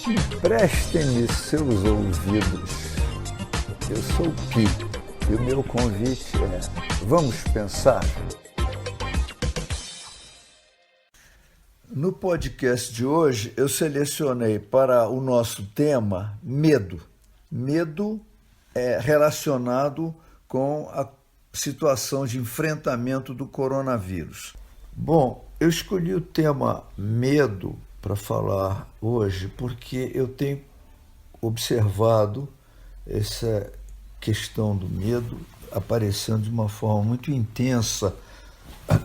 Emprestem-me seus ouvidos. Eu sou o Pi e o meu convite é: vamos pensar? No podcast de hoje, eu selecionei para o nosso tema medo. Medo é relacionado com a situação de enfrentamento do coronavírus. Bom, eu escolhi o tema medo para falar hoje porque eu tenho observado essa questão do medo aparecendo de uma forma muito intensa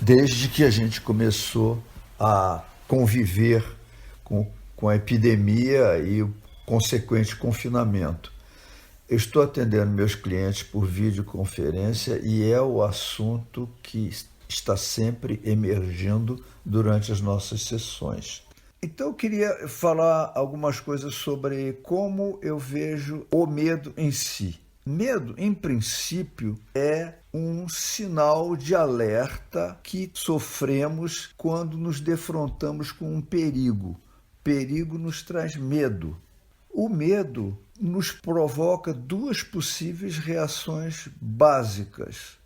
desde que a gente começou a conviver com a epidemia e o consequente confinamento. Eu estou atendendo meus clientes por videoconferência e é o assunto que está sempre emergindo durante as nossas sessões. Então eu queria falar algumas coisas sobre como eu vejo o medo em si. Medo, em princípio, é um sinal de alerta que sofremos quando nos defrontamos com um perigo. Perigo nos traz medo. O medo nos provoca duas possíveis reações básicas,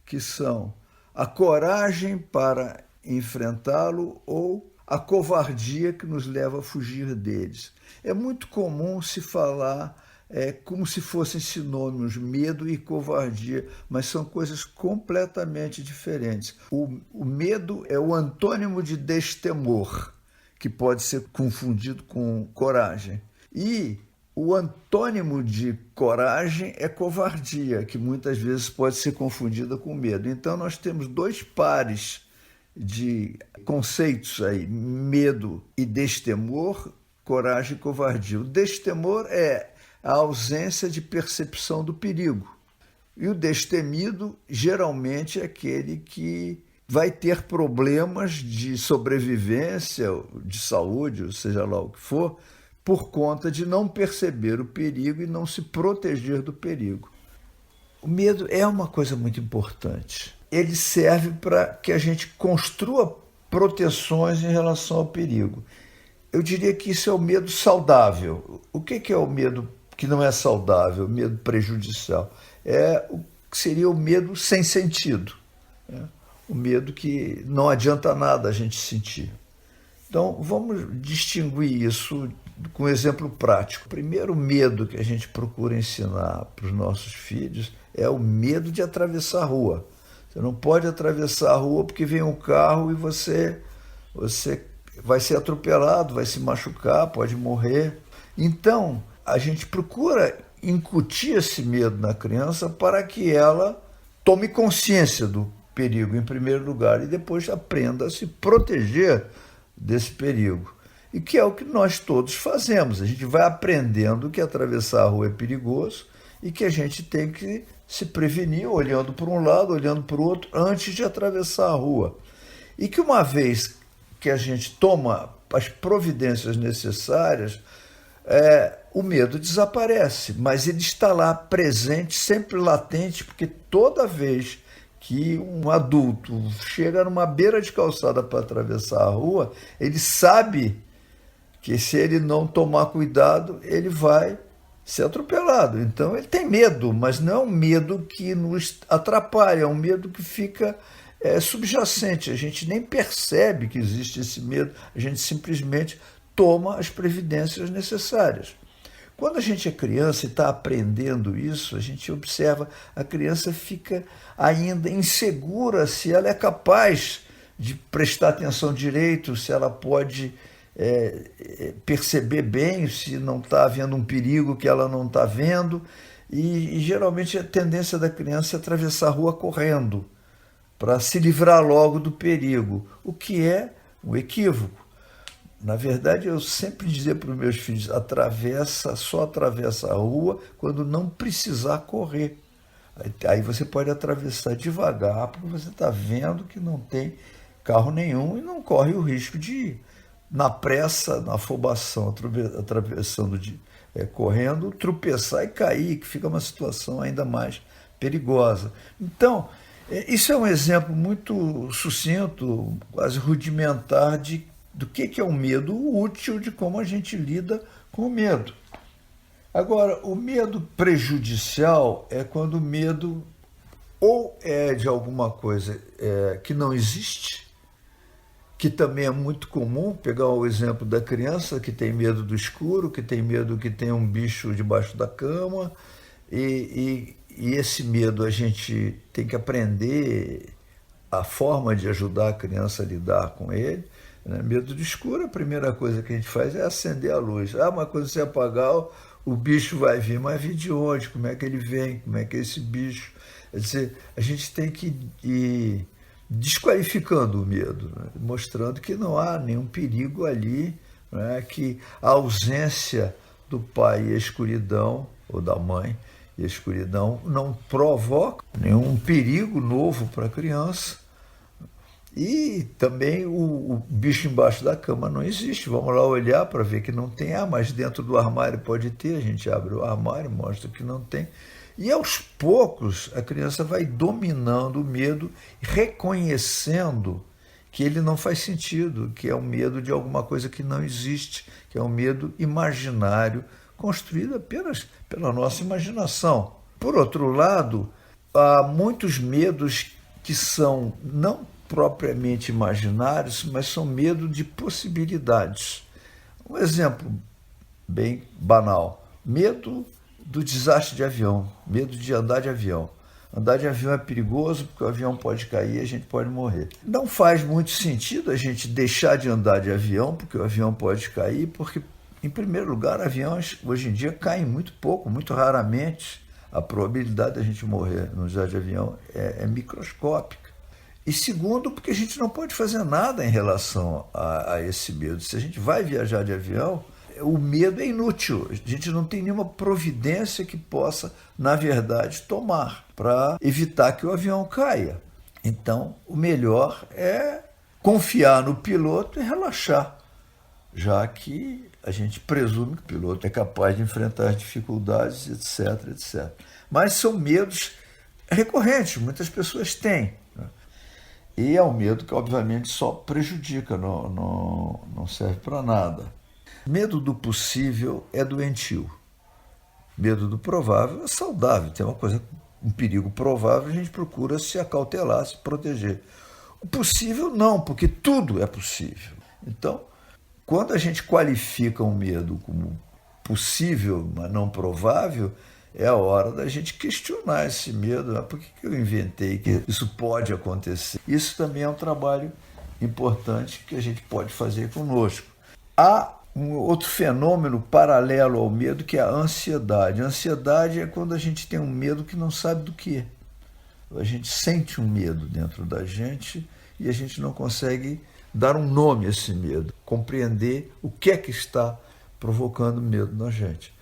que são a coragem para enfrentá-lo ou a covardia que nos leva a fugir deles. É muito comum se falar como se fossem sinônimos medo e covardia, mas são coisas completamente diferentes. O medo é o antônimo de destemor, que pode ser confundido com coragem. E o antônimo de coragem é covardia, que muitas vezes pode ser confundida com medo. Então nós temos dois pares de conceitos aí, medo e destemor, coragem e covardia. O destemor é a ausência de percepção do perigo. E o destemido geralmente é aquele que vai ter problemas de sobrevivência, de saúde, ou seja lá o que for, por conta de não perceber o perigo e não se proteger do perigo. O medo é uma coisa muito importante. Ele serve para que a gente construa proteções em relação ao perigo. Eu diria que isso é o medo saudável. O que é o medo que não é saudável, o medo prejudicial? É o que seria o medo sem sentido, né? O medo que não adianta nada a gente sentir. Então, vamos distinguir isso com um exemplo prático. O primeiro medo que a gente procura ensinar para os nossos filhos é o medo de atravessar a rua. Você não pode atravessar a rua porque vem um carro e você vai ser atropelado, vai se machucar, pode morrer. Então, a gente procura incutir esse medo na criança para que ela tome consciência do perigo, em primeiro lugar, e depois aprenda a se proteger desse perigo. E que é o que nós todos fazemos. A gente vai aprendendo que atravessar a rua é perigoso e que a gente tem que se prevenir olhando para um lado, olhando para o outro, antes de atravessar a rua. E que uma vez que a gente toma as providências necessárias, o medo desaparece, mas ele está lá presente, sempre latente, porque toda vez que um adulto chega numa beira de calçada para atravessar a rua, ele sabe que se ele não tomar cuidado, ele vai ser atropelado. Então ele tem medo, mas não é um medo que nos atrapalha, é um medo que fica subjacente. A gente nem percebe que existe esse medo, a gente simplesmente toma as previdências necessárias. Quando a gente é criança e está aprendendo isso, a gente observa a criança fica ainda insegura se ela é capaz de prestar atenção direito, se ela pode perceber bem, se não está havendo um perigo que ela não está vendo. E geralmente a tendência da criança é atravessar a rua correndo, para se livrar logo do perigo, o que é um equívoco. Na verdade, eu sempre dizia para os meus filhos, só atravessa a rua quando não precisar correr. Aí você pode atravessar devagar, porque você está vendo que não tem carro nenhum e não corre o risco de, na pressa, na afobação, atravessando, correndo, tropeçar e cair, que fica uma situação ainda mais perigosa. Então, Isso é um exemplo muito sucinto, quase rudimentar do que é o medo útil, de como a gente lida com o medo. Agora, o medo prejudicial é quando o medo ou é de alguma coisa que não existe, que também é muito comum, pegar o exemplo da criança que tem medo do escuro, que tem medo que tem um bicho debaixo da cama, e esse medo a gente tem que aprender a forma de ajudar a criança a lidar com ele. Né? Medo do escuro, a primeira coisa que a gente faz é acender a luz. Mas quando você apagar, o bicho vai vir, mas vir de onde? Como é que ele vem? Como é que é esse bicho? Quer dizer, a gente tem que ir desqualificando o medo, né? Mostrando que não há nenhum perigo ali, né? Que a ausência do pai e a escuridão, ou da mãe e a escuridão, não provoca nenhum perigo novo para a criança. E também o bicho embaixo da cama não existe. Vamos lá olhar para ver que não tem. Mas dentro do armário pode ter. A gente abre o armário, mostra que não tem. E aos poucos a criança vai dominando o medo, reconhecendo que ele não faz sentido, que é um medo de alguma coisa que não existe, que é um medo imaginário, construído apenas pela nossa imaginação. Por outro lado, há muitos medos que são não propriamente imaginários, mas são medo de possibilidades. Um exemplo bem banal: medo do desastre de avião, medo de andar de avião. Andar de avião é perigoso porque o avião pode cair e a gente pode morrer. Não faz muito sentido a gente deixar de andar de avião porque o avião pode cair, porque, em primeiro lugar, aviões hoje em dia caem muito pouco, muito raramente. A probabilidade da gente morrer no desastre de avião é microscópica. E segundo, porque a gente não pode fazer nada em relação a esse medo. Se a gente vai viajar de avião, o medo é inútil. A gente não tem nenhuma providência que possa, na verdade, tomar para evitar que o avião caia. Então, o melhor é confiar no piloto e relaxar, já que a gente presume que o piloto é capaz de enfrentar as dificuldades, etc, etc. Mas são medos recorrentes, muitas pessoas têm. E é um medo que, obviamente, só prejudica, não serve para nada. Medo do possível é doentio. Medo do provável é saudável. Tem um perigo provável, a gente procura se acautelar, se proteger. O possível não, porque tudo é possível. Então, quando a gente qualifica um medo como possível, mas não provável, é a hora da gente questionar esse medo. Por que eu inventei que isso pode acontecer? Isso também é um trabalho importante que a gente pode fazer conosco. Há um outro fenômeno paralelo ao medo, que é a ansiedade. A ansiedade é quando a gente tem um medo que não sabe do que. A gente sente um medo dentro da gente e a gente não consegue dar um nome a esse medo, compreender o que é que está provocando medo na gente.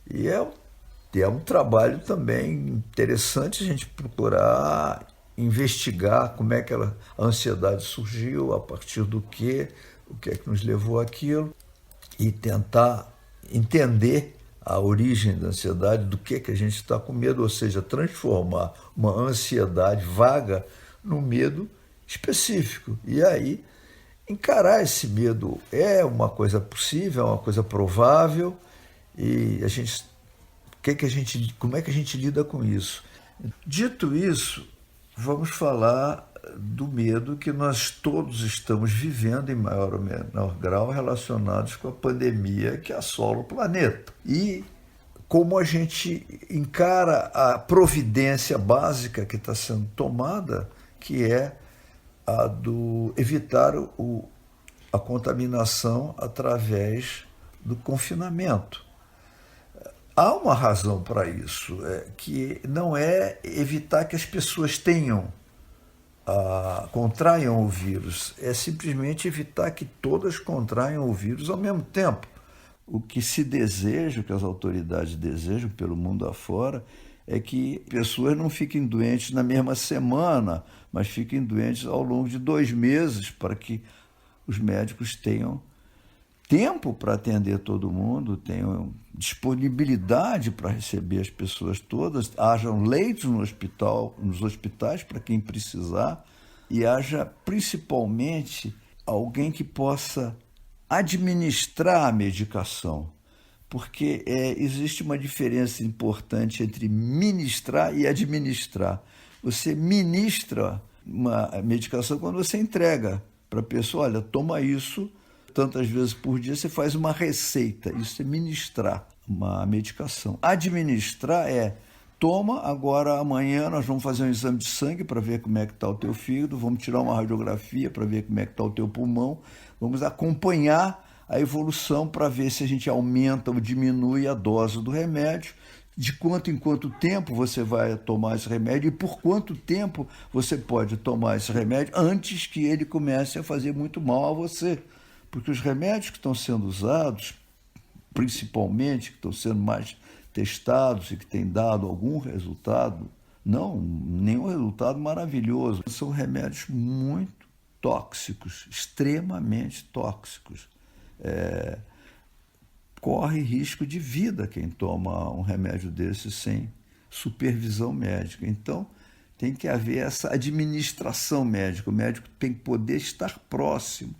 E é um trabalho também interessante a gente procurar investigar como é que a ansiedade surgiu, a partir do que, o que é que nos levou àquilo, e tentar entender a origem da ansiedade, do que a gente está com medo, ou seja, transformar uma ansiedade vaga num medo específico. E aí, encarar esse medo é uma coisa possível, é uma coisa provável, e como é que a gente lida com isso? Dito isso, vamos falar do medo que nós todos estamos vivendo, em maior ou menor grau, relacionados com a pandemia que assola o planeta. E como a gente encara a providência básica que está sendo tomada, que é a do evitar a contaminação através do confinamento. Há uma razão para isso, que não é evitar que as pessoas contraiam o vírus, é simplesmente evitar que todas contraiam o vírus ao mesmo tempo. O que se deseja, o que as autoridades desejam pelo mundo afora, é que pessoas não fiquem doentes na mesma semana, mas fiquem doentes ao longo de 2 meses, para que os médicos tenham tempo para atender todo mundo, tenham disponibilidade para receber as pessoas todas, hajam leitos no hospital, nos hospitais para quem precisar, e haja principalmente alguém que possa administrar a medicação, porque existe uma diferença importante entre ministrar e administrar. Você ministra uma medicação quando você entrega para a pessoa, olha, toma isso tantas vezes por dia, você faz uma receita, isso é ministrar uma medicação. Administrar toma, agora amanhã nós vamos fazer um exame de sangue para ver como é que está o teu fígado, vamos tirar uma radiografia para ver como é que está o teu pulmão, vamos acompanhar a evolução para ver se a gente aumenta ou diminui a dose do remédio, de quanto em quanto tempo você vai tomar esse remédio e por quanto tempo você pode tomar esse remédio antes que ele comece a fazer muito mal a você. Porque os remédios que estão sendo usados, principalmente, que estão sendo mais testados e que têm dado algum resultado, não, nenhum resultado maravilhoso, são remédios muito tóxicos, extremamente tóxicos. Corre risco de vida quem toma um remédio desse sem supervisão médica. Então, tem que haver essa administração médica. O médico tem que poder estar próximo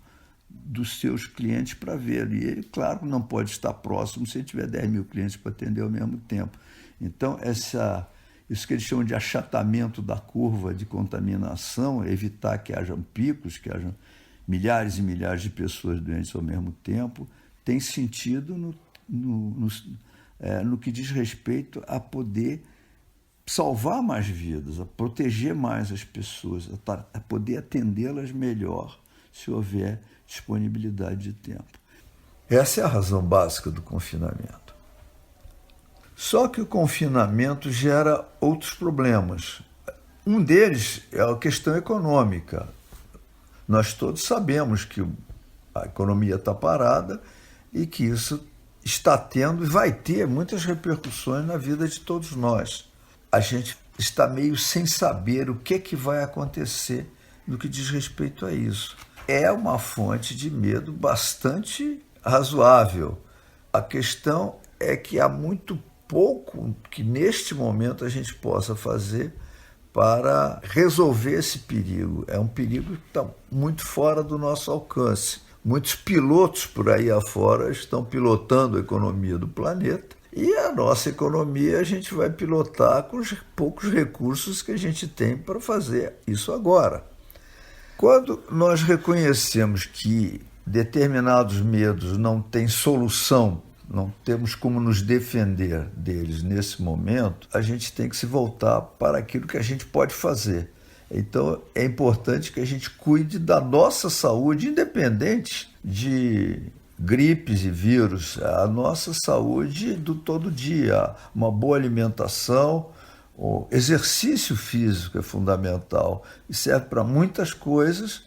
dos seus clientes para vê-lo. E ele, claro, não pode estar próximo se ele tiver 10 mil clientes para atender ao mesmo tempo. Então, isso que eles chamam de achatamento da curva de contaminação, evitar que hajam picos, que hajam milhares e milhares de pessoas doentes ao mesmo tempo, tem sentido no que diz respeito a poder salvar mais vidas, a proteger mais as pessoas, a poder atendê-las melhor, se houver disponibilidade de tempo. Essa é a razão básica do confinamento. Só que o confinamento gera outros problemas. Um deles é a questão econômica. Nós todos sabemos que a economia está parada e que isso está tendo e vai ter muitas repercussões na vida de todos nós. A gente está meio sem saber o que vai acontecer no que diz respeito a isso. É uma fonte de medo bastante razoável. A questão é que há muito pouco que neste momento a gente possa fazer para resolver esse perigo. É um perigo que está muito fora do nosso alcance. Muitos pilotos por aí afora estão pilotando a economia do planeta e a nossa economia a gente vai pilotar com os poucos recursos que a gente tem para fazer isso agora. Quando nós reconhecemos que determinados medos não têm solução, não temos como nos defender deles nesse momento, a gente tem que se voltar para aquilo que a gente pode fazer. Então, é importante que a gente cuide da nossa saúde, independente de gripes e vírus, a nossa saúde do todo dia, uma boa alimentação, o exercício físico é fundamental e serve para muitas coisas,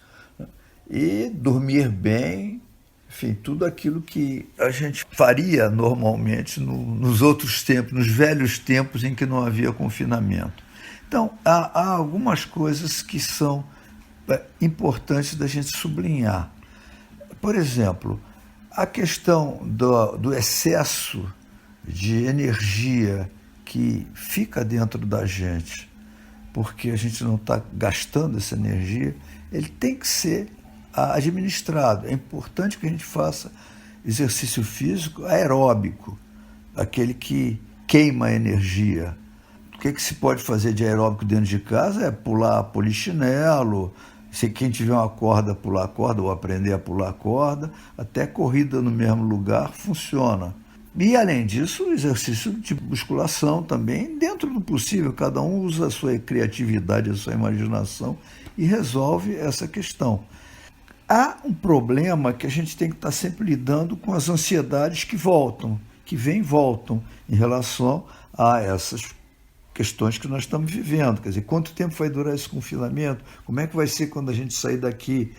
e dormir bem, enfim, tudo aquilo que a gente faria normalmente nos outros tempos, nos velhos tempos em que não havia confinamento. Então, há algumas coisas que são importantes da gente sublinhar. Por exemplo, a questão do excesso de energia que fica dentro da gente, porque a gente não está gastando essa energia, ele tem que ser administrado. É importante que a gente faça exercício físico aeróbico, aquele que queima a energia. O que se pode fazer de aeróbico dentro de casa é pular polichinelo, se quem tiver uma corda, pular corda ou aprender a pular corda, até corrida no mesmo lugar funciona. E, além disso, o exercício de musculação também, dentro do possível, cada um usa a sua criatividade, a sua imaginação e resolve essa questão. Há um problema que a gente tem que estar sempre lidando com as ansiedades que voltam, que vêm e voltam em relação a essas questões que nós estamos vivendo. Quer dizer, quanto tempo vai durar esse confinamento? Como é que vai ser quando a gente sair daqui?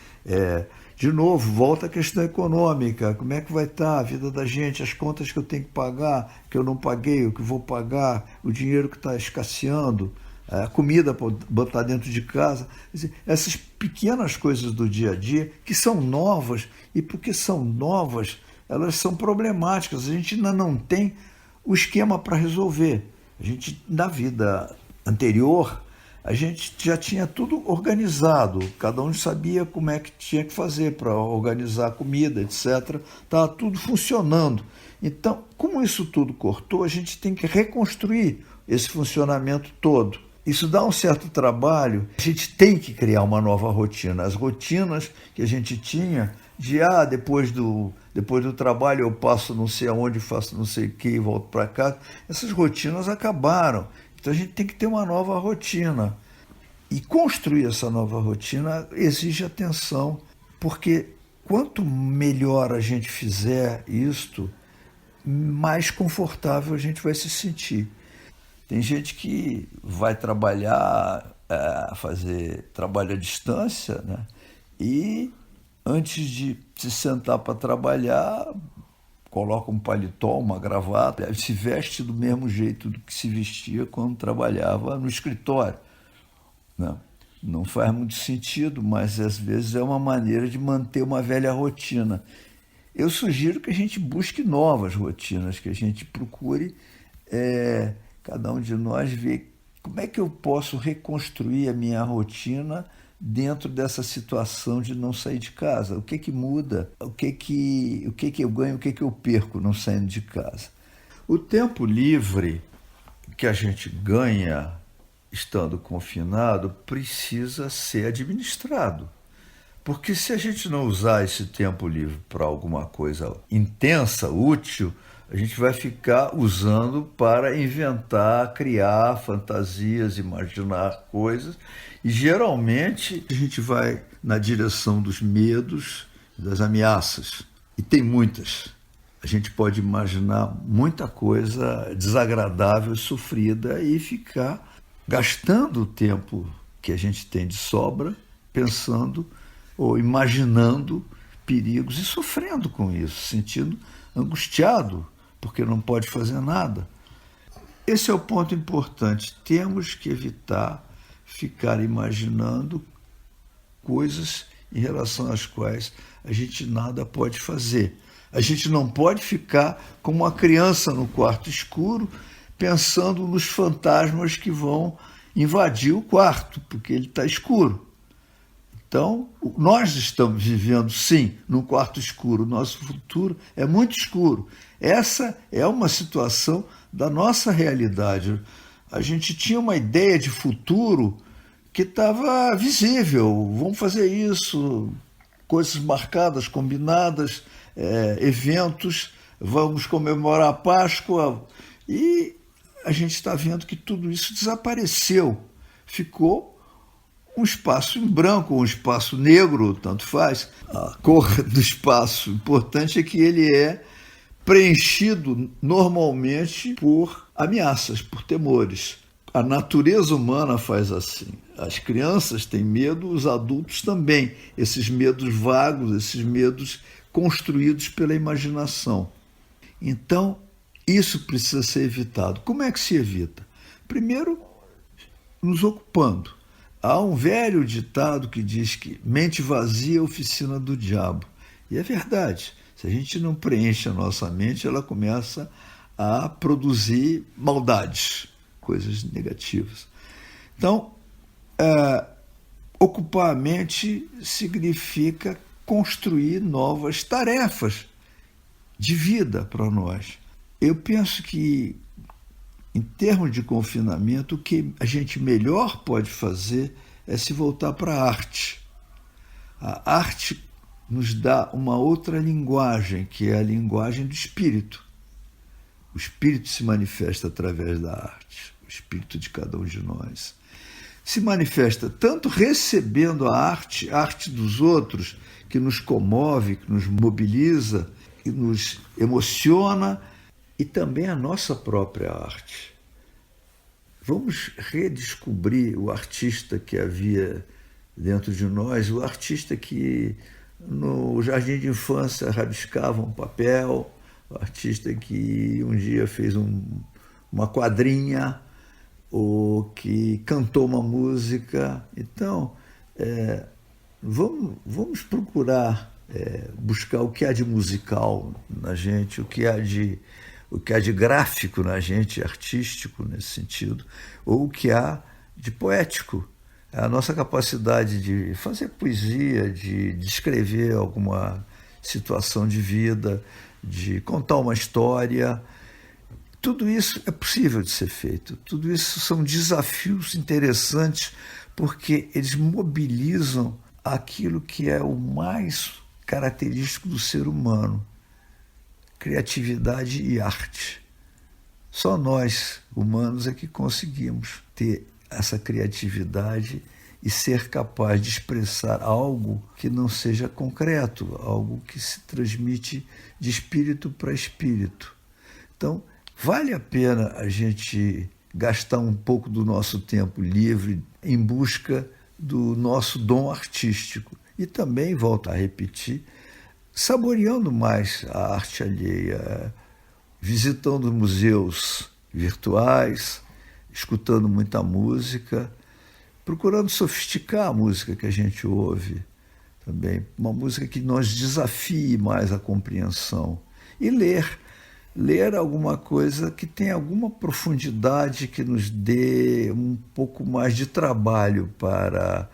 De novo, volta a questão econômica. Como é que vai estar a vida da gente, as contas que eu tenho que pagar, que eu não paguei, o que vou pagar, o dinheiro que está escasseando, a comida para botar dentro de casa. Quer dizer, essas pequenas coisas do dia a dia que são novas, e porque são novas, elas são problemáticas. A gente ainda não tem o esquema para resolver. A gente, na vida anterior, a gente já tinha tudo organizado, cada um sabia como é que tinha que fazer para organizar a comida, etc. Estava tudo funcionando. Então, como isso tudo cortou, a gente tem que reconstruir esse funcionamento todo. Isso dá um certo trabalho, a gente tem que criar uma nova rotina. As rotinas que a gente tinha de depois do trabalho eu passo não sei aonde, faço não sei o que e volto para casa, essas rotinas acabaram. Então a gente tem que ter uma nova rotina. E construir essa nova rotina exige atenção, porque quanto melhor a gente fizer isto, mais confortável a gente vai se sentir. Tem gente que vai trabalhar, fazer trabalho à distância, né? E antes de se sentar para trabalhar, coloca um paletó, uma gravata, se veste do mesmo jeito do que se vestia quando trabalhava no escritório, né? Não faz muito sentido, mas às vezes é uma maneira de manter uma velha rotina. Eu sugiro que a gente busque novas rotinas, que a gente procure, cada um de nós, ver como é que eu posso reconstruir a minha rotina dentro dessa situação de não sair de casa. O que que muda? O que que eu ganho? O que que eu perco não saindo de casa? O tempo livre que a gente ganha estando confinado precisa ser administrado. Porque se a gente não usar esse tempo livre para alguma coisa intensa, útil, a gente vai ficar usando para inventar, criar fantasias, imaginar coisas. E geralmente a gente vai na direção dos medos, das ameaças. E tem muitas. A gente pode imaginar muita coisa desagradável, sofrida e ficar gastando o tempo que a gente tem de sobra pensando ou imaginando perigos e sofrendo com isso, sentindo angustiado porque não pode fazer nada. Esse é o ponto importante. Temos que evitar ficar imaginando coisas em relação às quais a gente nada pode fazer. A gente não pode ficar como uma criança no quarto escuro pensando nos fantasmas que vão invadir o quarto, porque ele está escuro. Então, nós estamos vivendo, sim, num quarto escuro. O nosso futuro é muito escuro. Essa é uma situação da nossa realidade. A gente tinha uma ideia de futuro que estava visível. Vamos fazer isso, coisas marcadas, combinadas, eventos, vamos comemorar a Páscoa. E a gente está vendo que tudo isso desapareceu. Ficou um espaço em branco, um espaço negro, tanto faz. A cor do espaço importante é que ele é preenchido normalmente por ameaças, por temores. A natureza humana faz assim. As crianças têm medo, os adultos também. Esses medos vagos, esses medos construídos pela imaginação. Então, isso precisa ser evitado. Como é que se evita? Primeiro, nos ocupando. Há um velho ditado que diz que mente vazia é a oficina do diabo. E é verdade. Se a gente não preenche a nossa mente, ela começa a produzir maldades, coisas negativas. Então, ocupar a mente significa construir novas tarefas de vida para nós. Eu penso que, em termos de confinamento, o que a gente melhor pode fazer é se voltar para a arte. A arte nos dá uma outra linguagem, que é a linguagem do espírito. O espírito se manifesta através da arte, o espírito de cada um de nós. Se manifesta tanto recebendo a arte dos outros, que nos comove, que nos mobiliza, que nos emociona, e também a nossa própria arte. Vamos redescobrir o artista que havia dentro de nós, o artista que no jardim de infância rabiscava um papel, o artista que um dia fez uma quadrinha, ou que cantou uma música. Então, vamos procurar buscar o que há de musical na gente, o que há de gráfico na gente, artístico nesse sentido, ou o que há de poético. A nossa capacidade de fazer poesia, de descrever alguma situação de vida, de contar uma história, tudo isso é possível de ser feito. Tudo isso são desafios interessantes porque eles mobilizam aquilo que é o mais característico do ser humano: criatividade e arte. Só nós, humanos, é que conseguimos ter essa criatividade e ser capaz de expressar algo que não seja concreto, algo que se transmite de espírito para espírito. Então, vale a pena a gente gastar um pouco do nosso tempo livre em busca do nosso dom artístico. E também, volto a repetir, saboreando mais a arte alheia, visitando museus virtuais, escutando muita música, procurando sofisticar a música que a gente ouve também, uma música que nos desafie mais a compreensão. E ler alguma coisa que tenha alguma profundidade, que nos dê um pouco mais de trabalho para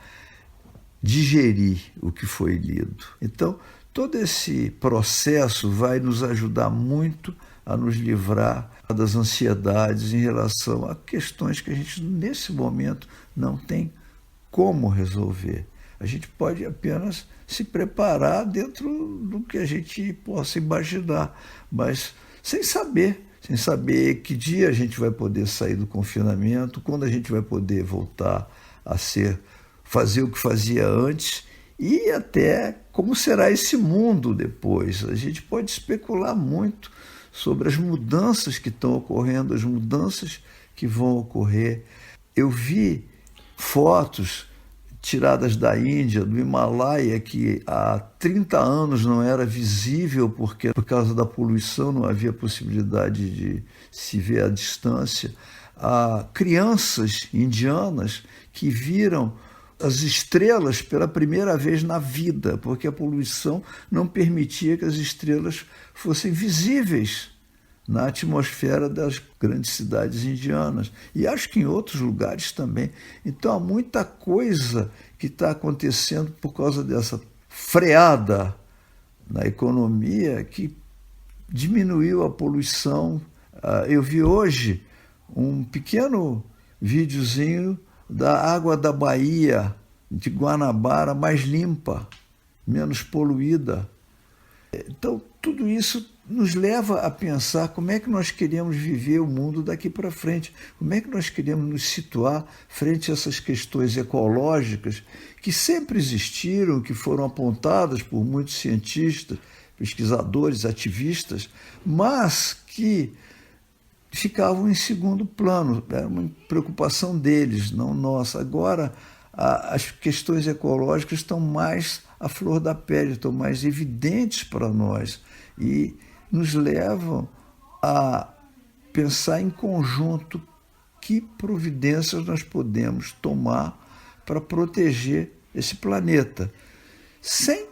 digerir o que foi lido. Então, todo esse processo vai nos ajudar muito a nos livrar das ansiedades em relação a questões que a gente, nesse momento, não tem como resolver. A gente pode apenas se preparar dentro do que a gente possa imaginar, mas sem saber que dia a gente vai poder sair do confinamento, quando a gente vai poder voltar a fazer o que fazia antes e até como será esse mundo depois. A gente pode especular muito sobre as mudanças que estão ocorrendo, as mudanças que vão ocorrer. Eu vi fotos tiradas da Índia, do Himalaia, que há 30 anos não era visível porque por causa da poluição não havia possibilidade de se ver à distância. Há crianças indianas que viram as estrelas pela primeira vez na vida, porque a poluição não permitia que as estrelas fossem visíveis na atmosfera das grandes cidades indianas. E acho que em outros lugares também. Então há muita coisa que está acontecendo por causa dessa freada na economia que diminuiu a poluição. Eu vi hoje um pequeno videozinho da água da Bahia, de Guanabara, mais limpa, menos poluída. Então, tudo isso nos leva a pensar como é que nós queremos viver o mundo daqui para frente, como é que nós queremos nos situar frente a essas questões ecológicas que sempre existiram, que foram apontadas por muitos cientistas, pesquisadores, ativistas, mas que ficavam em segundo plano, era uma preocupação deles, não nossa. Agora, as questões ecológicas estão mais à flor da pele, estão mais evidentes para nós e nos levam a pensar em conjunto que providências nós podemos tomar para proteger esse planeta, sem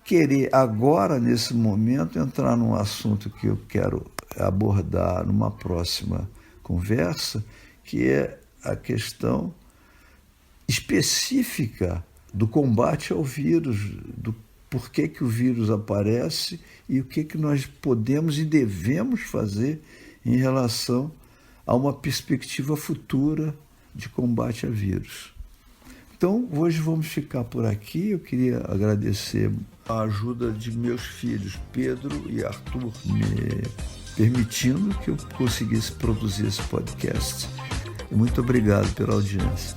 querer agora, nesse momento, entrar num assunto que eu quero abordar numa próxima conversa, que é a questão específica do combate ao vírus, do porquê que o vírus aparece e o que nós podemos e devemos fazer em relação a uma perspectiva futura de combate a vírus. Então, hoje vamos ficar por aqui. Eu queria agradecer a ajuda de meus filhos, Pedro e Arthur, me permitindo que eu conseguisse produzir esse podcast. Muito obrigado pela audiência.